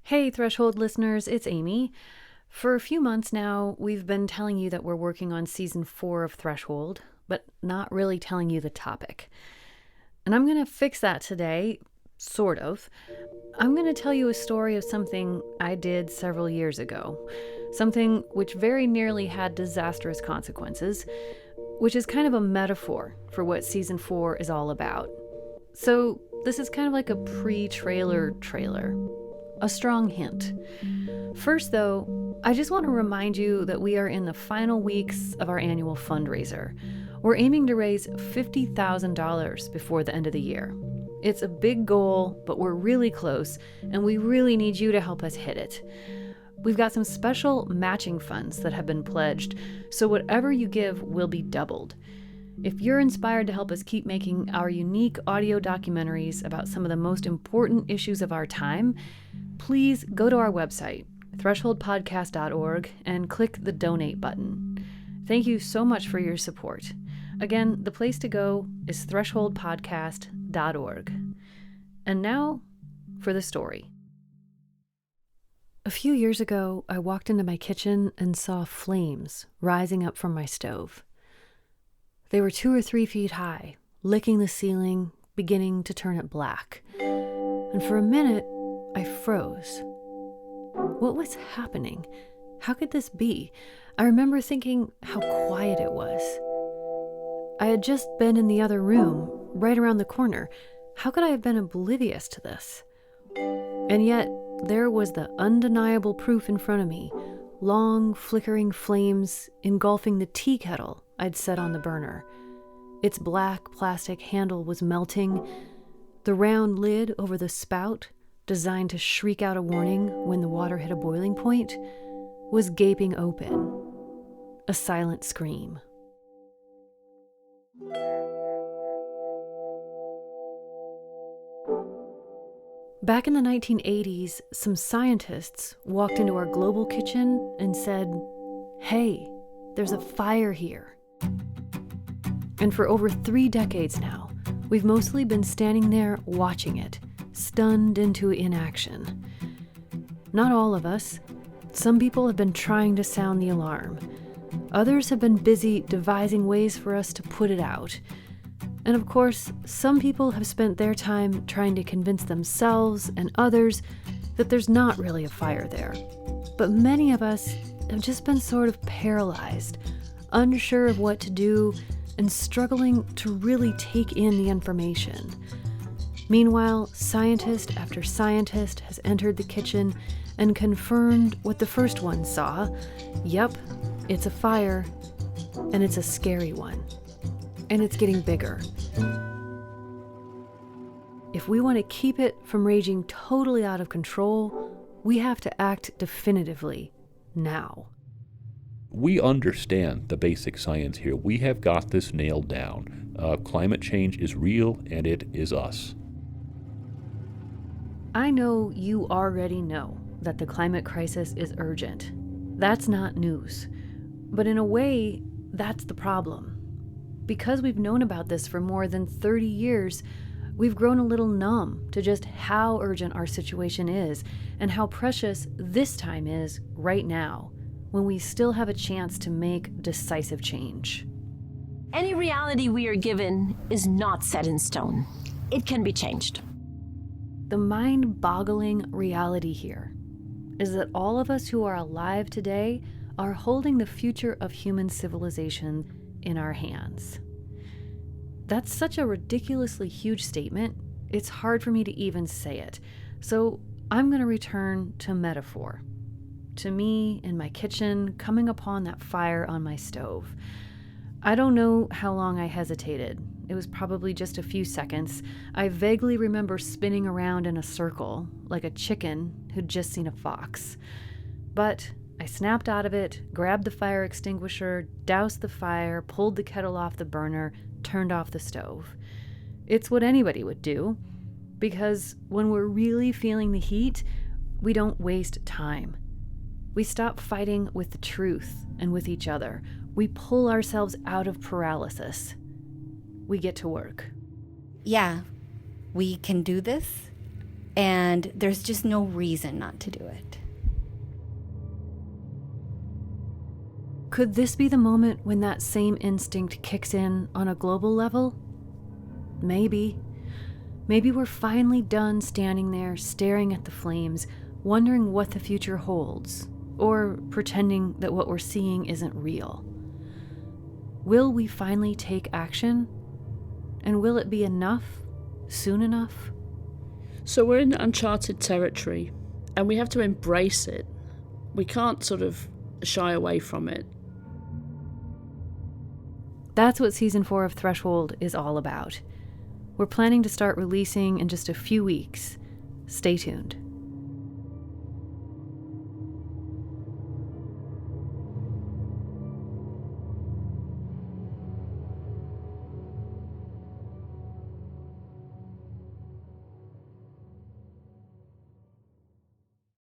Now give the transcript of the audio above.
Hey, Threshold listeners, it's Amy. For a few months now, we've been telling you that we're working on season 4 of Threshold, but not really telling you the topic. And I'm going to fix that today, sort of. I'm going to tell you a story of something I did several years ago, something which very nearly had disastrous consequences, which is kind of a metaphor for what season 4 is all about. So this is kind of like a pre-trailer trailer. A strong hint. First, though, I just want to remind you that we are in the final weeks of our annual fundraiser. We're aiming to raise $50,000 before the end of the year. It's a big goal, but we're really close, and we really need you to help us hit it. We've got some special matching funds that have been pledged, so whatever you give will be doubled. If you're inspired to help us keep making our unique audio documentaries about some of the most important issues of our time, please go to our website, thresholdpodcast.org, and click the donate button. Thank you so much for your support. Again, the place to go is thresholdpodcast.org. And now for the story. A few years ago, I walked into my kitchen and saw flames rising up from my stove. They were 2 or 3 feet high, licking the ceiling, beginning to turn it black. And for a minute, I froze. What was happening? How could this be? I remember thinking how quiet it was. I had just been in the other room, right around the corner. How could I have been oblivious to this? And yet, there was the undeniable proof in front of me. Long, flickering flames engulfing the tea kettle I'd set on the burner. Its black plastic handle was melting. The round lid over the spout, designed to shriek out a warning when the water hit a boiling point, was gaping open. A silent scream. Back in the 1980s, some scientists walked into our global kitchen and said, "Hey, there's a fire here." And for over 3 decades now, we've mostly been standing there watching it, stunned into inaction. Not all of us. Some people have been trying to sound the alarm. Others have been busy devising ways for us to put it out. And of course, some people have spent their time trying to convince themselves and others that there's not really a fire there. But many of us have just been sort of paralyzed, unsure of what to do, and struggling to really take in the information. Meanwhile, scientist after scientist has entered the kitchen and confirmed what the first one saw. Yep, it's a fire, and it's a scary one. And it's getting bigger. If we want to keep it from raging totally out of control, we have to act definitively now. We understand the basic science here. We have got this nailed down. Climate change is real, and it is us. I know you already know that the climate crisis is urgent. That's not news. But in a way, that's the problem. Because we've known about this for more than 30 years, we've grown a little numb to just how urgent our situation is and how precious this time is right now, when we still have a chance to make decisive change. Any reality we are given is not set in stone. It can be changed. The mind-boggling reality here is that all of us who are alive today are holding the future of human civilization in our hands. That's such a ridiculously huge statement, it's hard for me to even say it. So I'm going to return to metaphor. To me, in my kitchen, coming upon that fire on my stove. I don't know how long I hesitated. It was probably just a few seconds. I vaguely remember spinning around in a circle, like a chicken who'd just seen a fox. But I snapped out of it, grabbed the fire extinguisher, doused the fire, pulled the kettle off the burner, turned off the stove. It's what anybody would do, because when we're really feeling the heat, we don't waste time. We stop fighting with the truth and with each other. We pull ourselves out of paralysis. We get to work. Yeah, we can do this, and there's just no reason not to do it. Could this be the moment when that same instinct kicks in on a global level? Maybe. Maybe we're finally done standing there staring at the flames, wondering what the future holds, or pretending that what we're seeing isn't real. Will we finally take action? And will it be enough? Soon enough? So we're in uncharted territory, and we have to embrace it. We can't sort of shy away from it. That's what Season 4 of Threshold is all about. We're planning to start releasing in just a few weeks. Stay tuned.